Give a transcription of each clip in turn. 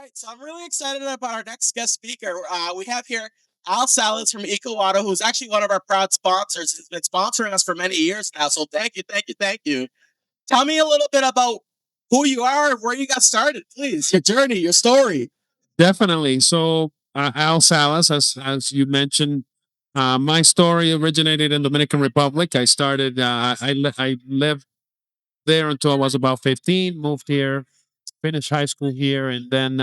right, so I'm really excited about our next guest speaker. We have here Salas from Eco Auto, who's actually one of our proud sponsors. He's been sponsoring us for many years now. So thank you, thank you, thank you. Tell me a little bit about who you are, where you got started, please. Your journey, your story. Definitely. So, Al Salas, as you mentioned, my story originated in Dominican Republic. I started. I lived there until I was about 15. Moved here, finished high school here, and then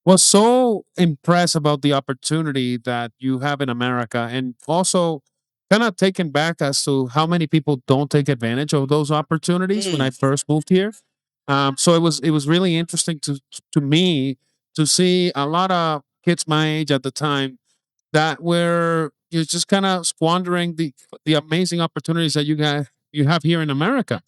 was so impressed about the opportunity that you have in America, and also kind of taken back as to how many people don't take advantage of those opportunities when I Mm, first moved here. So it was really interesting to me to see a lot of kids my age at the time that were you're just kind of squandering the amazing opportunities that you have here in America.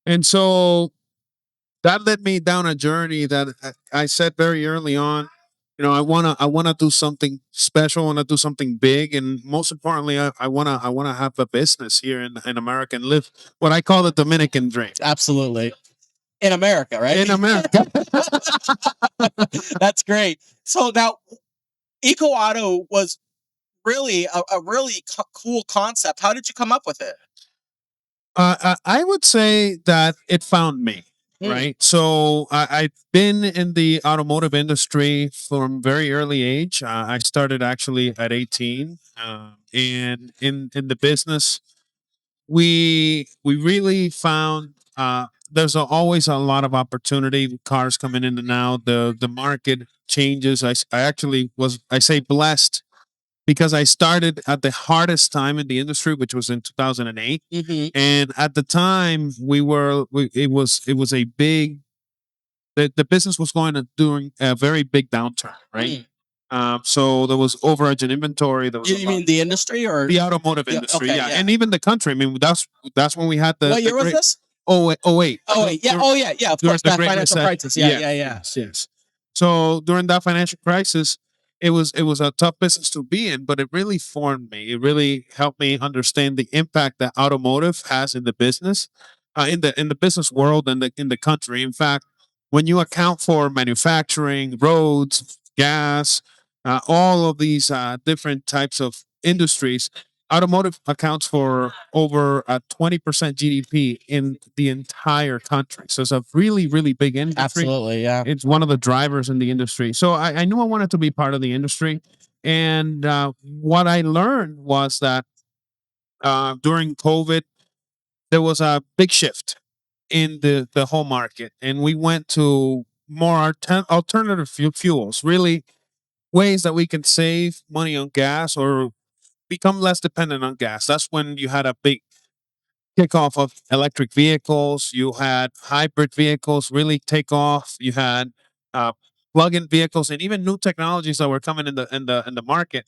And so that led me down a journey that I said very early on. I wanna do something special. I wanna do something big, and most importantly, I wanna have a business here in America and live what I call the Dominican dream absolutely. In America, right? in America. That's great. So now, Eco Auto was really a really cool concept. How did you come up with it? I would say that it found me, Mm, right? So I've been in the automotive industry from very early age. I started actually at 18, and in the business, we really found there's always a lot of opportunity. With cars coming in and out. The market changes. I actually was, I say, blessed because I started at the hardest time in the industry, which was in 2008. hmm And at the time, it was a big the business was going to during a very big downturn, right? Mm. So there was overage in inventory. There was You, a you lot. mean the industry or? The automotive Yeah. industry, Okay. yeah, Yeah. and even the country. I mean, that's when we had the What the year was great this? oh wait Oh wait. Yeah. Oh yeah. Yeah. Of during course. the That Great financial Recession. crisis. Yeah. Yeah, Yeah. Yeah. yes. So during that financial crisis, it was a tough business to be in, but it really formed me. It really helped me understand the impact that automotive has in the business, in the business world and in the country. In fact, when you account for manufacturing, roads, gas, all of these different types of industries, automotive accounts for over 20% GDP in the entire country. So it's a really, really big industry. Absolutely. Yeah. It's one of the drivers in the industry. So I knew I wanted to be part of the industry. And what I learned was that during COVID, there was a big shift in the whole market. And we went to more alternative fuels, really ways that we can save money on gas or become less dependent on gas. That's when you had a big kickoff of electric vehicles. You had hybrid vehicles really take off. You had uh, plug-in vehicles and even new technologies that were coming in the market.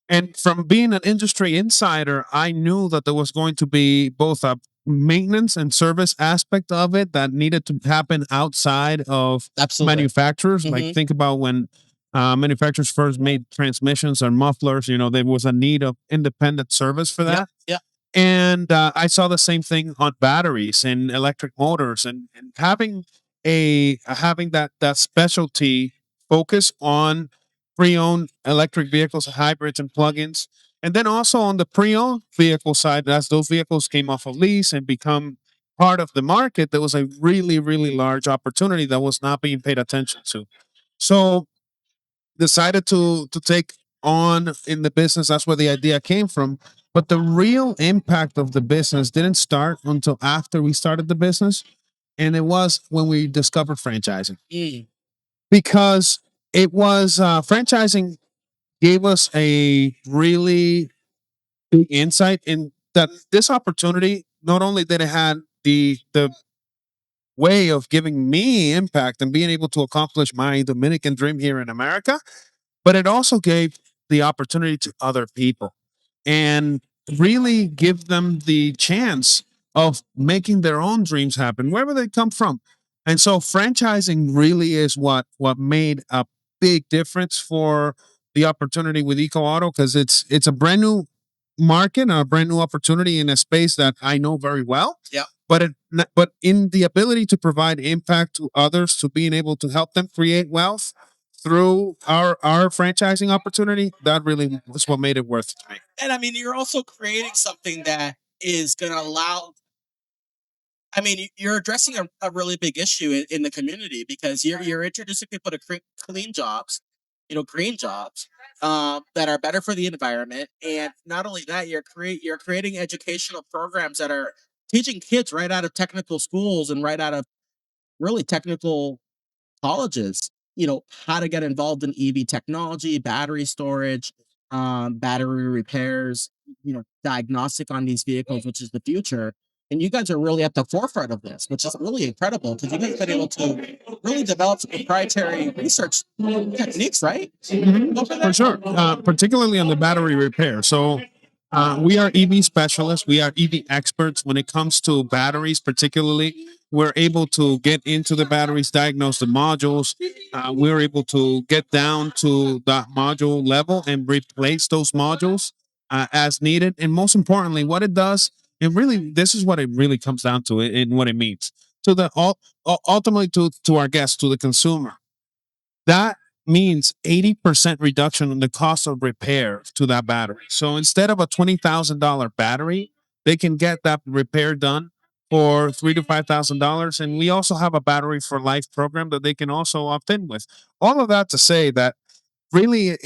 And from being an industry insider, I knew that there was going to be both a maintenance and service aspect of it that needed to happen outside of Absolutely. manufacturers. Like hmm think about when manufacturers first made transmissions or mufflers. There was a need of independent service for Yep. that. Yep. And I saw the same thing on batteries and electric motors, and having that specialty focus on pre-owned electric vehicles, hybrids, and plugins, and then also on the pre-owned vehicle side, as those vehicles came off of lease and become part of the market, there was a really, really large opportunity that was not being paid attention to. So decided to take on in the business. That's where the idea came from. But the real impact of the business didn't start until after we started the business. And it was when we discovered franchising Mm. because it was franchising gave us a really big insight in that this opportunity not only did it had the way of giving me impact and being able to accomplish my Dominican dream here in America, but it also gave the opportunity to other people and really give them the chance of making their own dreams happen wherever they come from. And so franchising really is what made a big difference for the opportunity with Eco Auto, because it's a brand new market and a brand new opportunity in a space that I know very well. Yeah. But in the ability to provide impact to others, to being able to help them create wealth, through our franchising opportunity, that really was what made it worth it to me. And I mean, you're also creating something that is going to allow. I mean, you're addressing a really big issue in the community because you're introducing people to clean jobs, green jobs that are better for the environment. And not only that, you're creating educational programs that are teaching kids right out of technical schools and right out of really technical colleges, how to get involved in EV technology, battery storage, battery repairs, diagnostic on these vehicles, which is the future. And you guys are really at the forefront of this, which is really incredible because you guys have been able to really develop some proprietary research techniques, right? For sure, particularly on the battery repair. So we are EV specialists. We are EV experts when it comes to batteries, particularly. We're able to get into the batteries, diagnose the modules. We're able to get down to that module level and replace those modules as needed. And most importantly, what it does, it really, this is what it really comes down to and what it means to ultimately to our guests, to the consumer. That means 80% reduction in the cost of repair to that battery. So instead of a $20,000 battery, they can get that repair done for $3,000 to $5,000. And we also have a battery for life program that they can also opt in with. All of that to say that really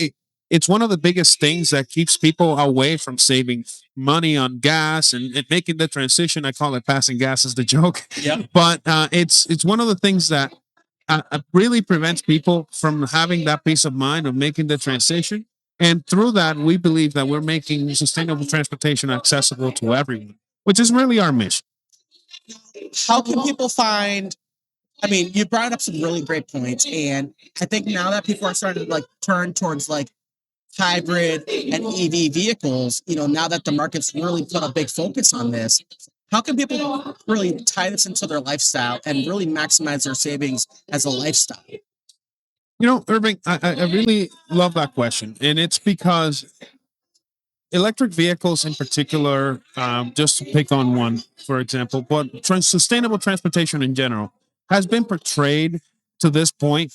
it's one of the biggest things that keeps people away from saving money on gas and making the transition. I call it passing gas as the joke. Yeah. But it's one of the things that really prevents people from having that peace of mind of making the transition. And through that, we believe that we're making sustainable transportation accessible to everyone, which is really our mission. How can people find? I mean, you brought up some really great points, and I think now that people are starting to turn towards hybrid and EV vehicles, now that the market's really put a big focus on this, how can people really tie this into their lifestyle and really maximize their savings as a lifestyle? Irving, I really love that question. And it's because electric vehicles in particular, just to pick on one, for example, but sustainable transportation in general has been portrayed to this point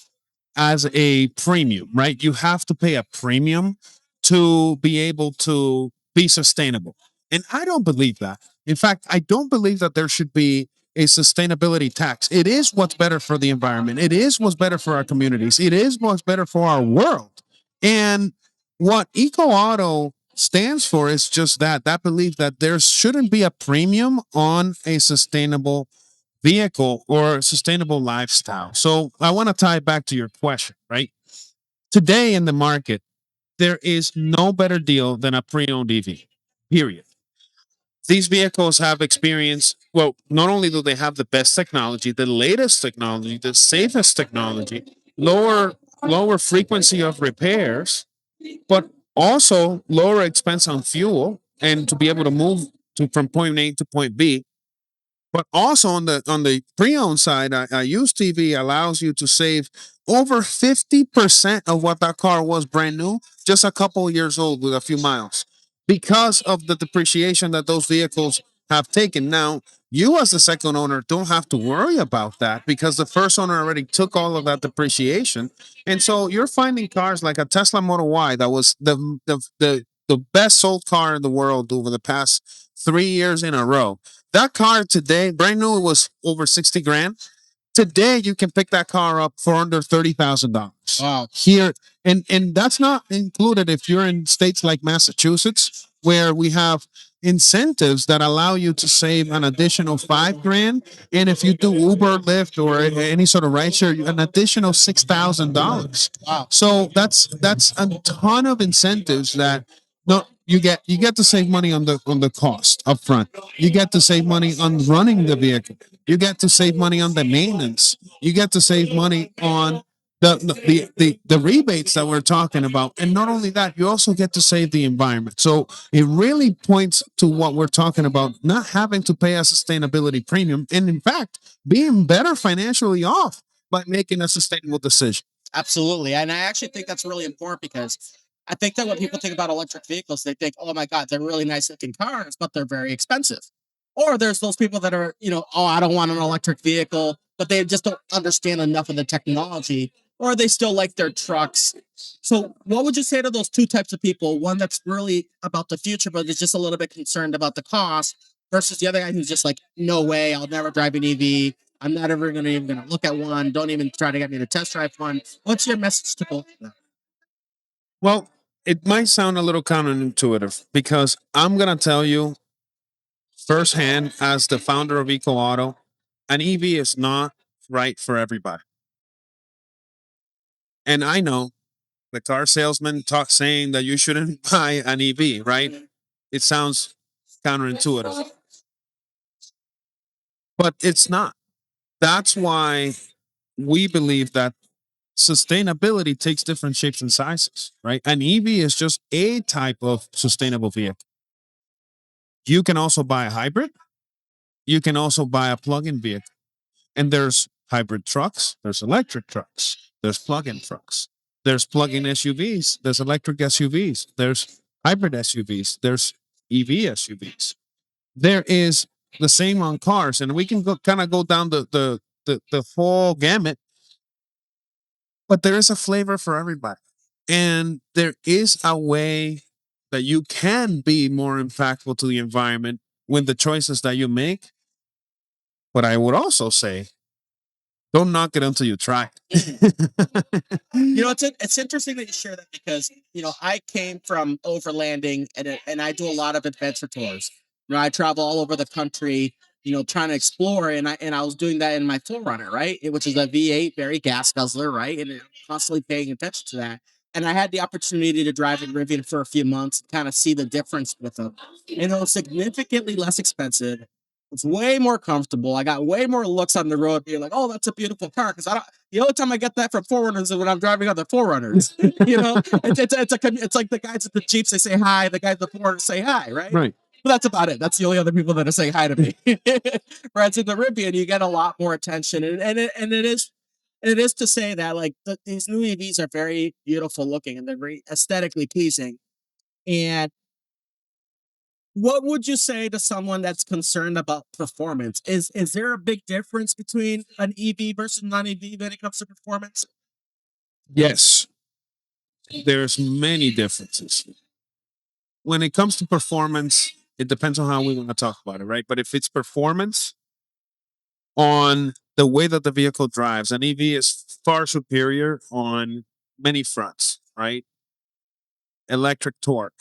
as a premium, right? You have to pay a premium to be able to be sustainable. And I don't believe that. In fact, I don't believe that there should be a sustainability tax. It is what's better for the environment. It is what's better for our communities. It is what's better for our world. And what Eco Auto stands for is just that belief that there shouldn't be a premium on a sustainable vehicle or sustainable lifestyle. So I want to tie it back to your question, right? Today in the market, there is no better deal than a pre-owned EV, period. These vehicles have experience. Well, not only do they have the best technology, the latest technology, the safest technology, lower frequency of repairs, but also lower expense on fuel and to be able to move from point A to point B. But also on the pre-owned side, a used TV allows you to save over 50% of what that car was brand new, just a couple of years old with a few miles, because of the depreciation that those vehicles have taken. Now, you as the second owner don't have to worry about that because the first owner already took all of that depreciation, and so you're finding cars like a Tesla Model Y that was the best sold car in the world over the past 3 years in a row. That car today, brand new, it was over 60 grand. Today, you can pick that car up for under $30,000. Wow. Here, and that's not included if you're in states like Massachusetts, where we have incentives that allow you to save an additional 5 grand. And if you do Uber, Lyft, or any sort of rideshare, an additional $6,000. Wow. So that's a ton of incentives that no, you get to save money on the cost up front. You get to save money on running the vehicle. You get to save money on the maintenance. You get to save money on the rebates that we're talking about. And not only that, you also get to save the environment. So it really points to what we're talking about, not having to pay a sustainability premium, and in fact, being better financially off by making a sustainable decision. Absolutely. And I actually think that's really important because I think that when people think about electric vehicles, they think, oh my God, they're really nice looking cars, but they're very expensive. Or there's those people that are, oh, I don't want an electric vehicle, but they just don't understand enough of the technology. or they still like their trucks. So, what would you say to those two types of people? One that's really about the future, but is just a little bit concerned about the cost, versus the other guy who's just like, no way, I'll never drive an EV. I'm not ever gonna even gonna look at one. Don't even try to get me to test drive one. What's your message to both of them? Well, it might sound a little counterintuitive because I'm going to tell you firsthand as the founder of Eco Auto, an EV is not right for everybody. And I know the car salesman saying that you shouldn't buy an EV, right? It sounds counterintuitive, but it's not. That's why we believe that sustainability takes different shapes and sizes, right? An EV is just a type of sustainable vehicle. You can also buy a hybrid. You can also buy a plug-in vehicle. And there's hybrid trucks, there's electric trucks, there's plug-in trucks, there's plug-in SUVs, there's electric SUVs, there's hybrid SUVs, there's EV SUVs. There is the same on cars, and we can go kind of go down the whole gamut, but there is a flavor for everybody. And there is a way that you can be more impactful to the environment with the choices that you make. But I would also say, don't knock it until you try it. It's interesting that you share that because I came from overlanding and I do a lot of adventure tours. I travel all over the country, trying to explore, and I was doing that in my Forerunner, right? Which is a V8, very gas guzzler, right? And constantly paying attention to that. And I had the opportunity to drive in Rivian for a few months, kind of see the difference with them. And it was significantly less expensive. It's way more comfortable. I got way more looks on the road, being like, "Oh, that's a beautiful car." Because I don't. The only time I get that from Forerunners is when I'm driving other Forerunners. It's like the guys at the Jeeps, they say hi. The guys at the Forerunners say hi, right? Right. But that's about it. That's the only other people that are saying hi to me. Whereas in the Rivian, you get a lot more attention, and it is to say that like these new EVs are very beautiful looking and they're very aesthetically pleasing. And what would you say to someone that's concerned about performance? Is there a big difference between an EV versus non-EV when it comes to performance? Yes, there's many differences. When it comes to performance, it depends on how we want to talk about it, right? But if it's performance on the way that the vehicle drives, an EV is far superior on many fronts, right? Electric torque.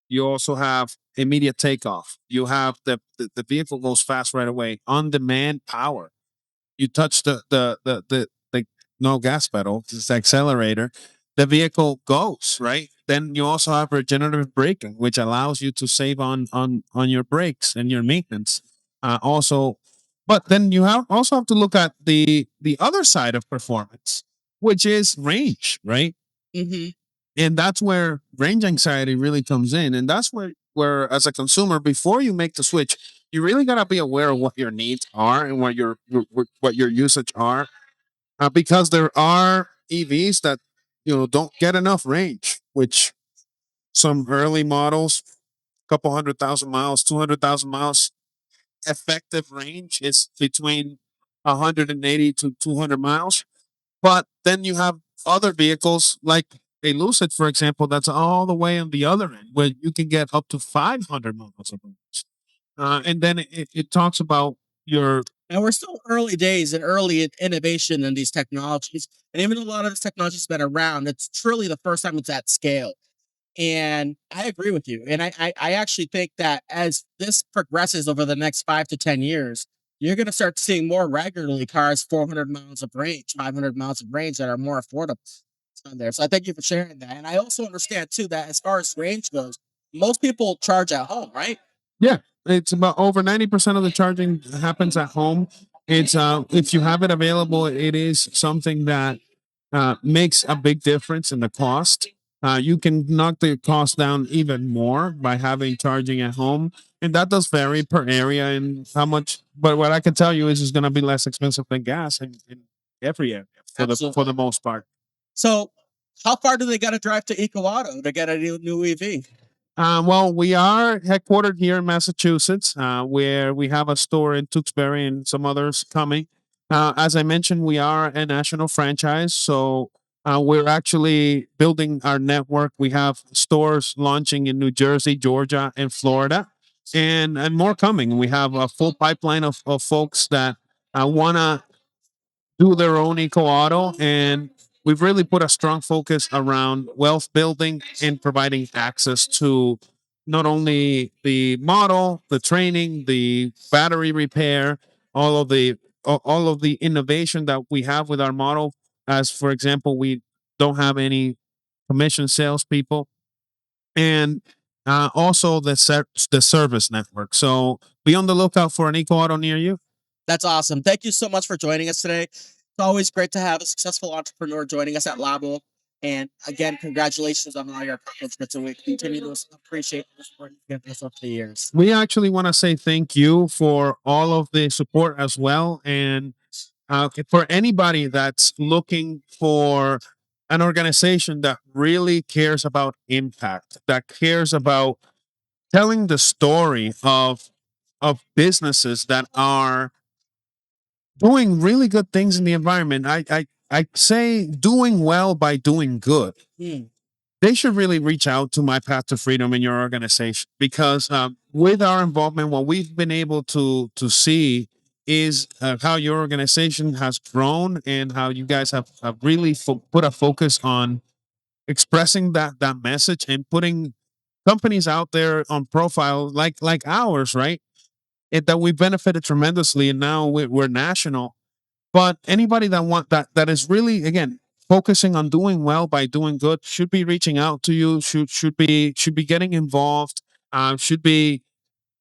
You also have immediate takeoff. You have the vehicle goes fast right away. On demand power. You touch the no gas pedal, this accelerator, the vehicle goes, right? Then you also have regenerative braking, which allows you to save on your brakes and your maintenance. Also, but then you also have to look at the other side of performance, which is range, right? Mm-hmm. And that's where range anxiety really comes in, and that's where as a consumer, before you make the switch, you really got to be aware of what your needs are and what your usage are, because there are EVs that don't get enough range, which some early models, couple 100,000 miles, 200,000 miles, effective range is between 180 to 200 miles. But then you have other vehicles like a Lucid, for example, that's all the way on the other end where you can get up to 500 miles of range. And then it talks about your. And we're still early days and early innovation in these technologies. And even though a lot of this technology has been around, it's truly the first time it's at scale. And I agree with you. And I actually think that as this progresses over the next 5 to 10 years, you're going to start seeing more regularly cars 400 miles of range, 500 miles of range that are more affordable on there. So I thank you for sharing that. And I also understand too that as far as range goes, most people charge at home, right? Yeah, it's about over 90% of the charging happens at home. It's if you have it available, it is something that makes a big difference in the cost. You can knock the cost down even more by having charging at home, and that does vary per area and how much. But what I can tell you is it's going to be less expensive than gas in every area for the most part. So, how far do they got to drive to Eco Auto to get a new EV? Well, we are headquartered here in Massachusetts, where we have a store in Tewksbury and some others coming. As I mentioned, we are a national franchise, so we're actually building our network. We have stores launching in New Jersey, Georgia, and Florida, and more coming. We have a full pipeline of folks that want to do their own eco auto, and we've really put a strong focus around wealth building and providing access to not only the model, the training, the battery repair, all of the all of the innovation that we have with our model. As for example, we don't have any commission salespeople, and also the service network. So be on the lookout for an eco auto near you. That's awesome. Thank you so much for joining us today. It's always great to have a successful entrepreneur joining us at LABO. And again, congratulations on all your accomplishments, and we continue to appreciate the support you've given us over the years. We actually want to say thank you for all of the support as well. And for anybody that's looking for an organization that really cares about impact, that cares about telling the story of businesses that are doing really good things in the environment. I say doing well by doing good. Hmm. They should really reach out to My Path to Freedom in your organization, because with our involvement, what we've been able to see is how your organization has grown and how you guys have really put a focus on expressing that message and putting companies out there on profile like ours, right? That we benefited tremendously, and now we're national. But anybody that is really, again, focusing on doing well by doing good should be reaching out to you. Should be getting involved. Should be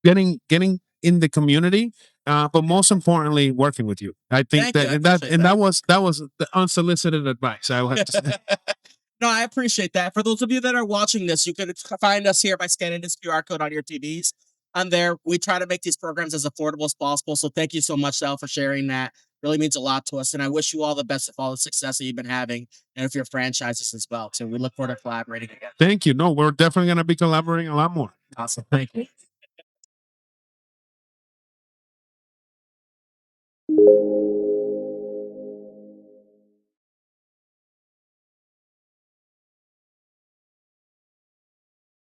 getting in the community. But most importantly, working with you. I think Thank you. that I and that appreciate and that. that was the unsolicited advice. I would have to say. No, I appreciate that. For those of you that are watching this, you can find us here by scanning this QR code on your TVs. On there, we try to make these programs as affordable as possible. So thank you so much, Sal, for sharing that. Really means a lot to us. And I wish you all the best of all the success that you've been having and with your franchises as well. So we look forward to collaborating again. Thank you. No, we're definitely going to be collaborating a lot more. Awesome. Thank you.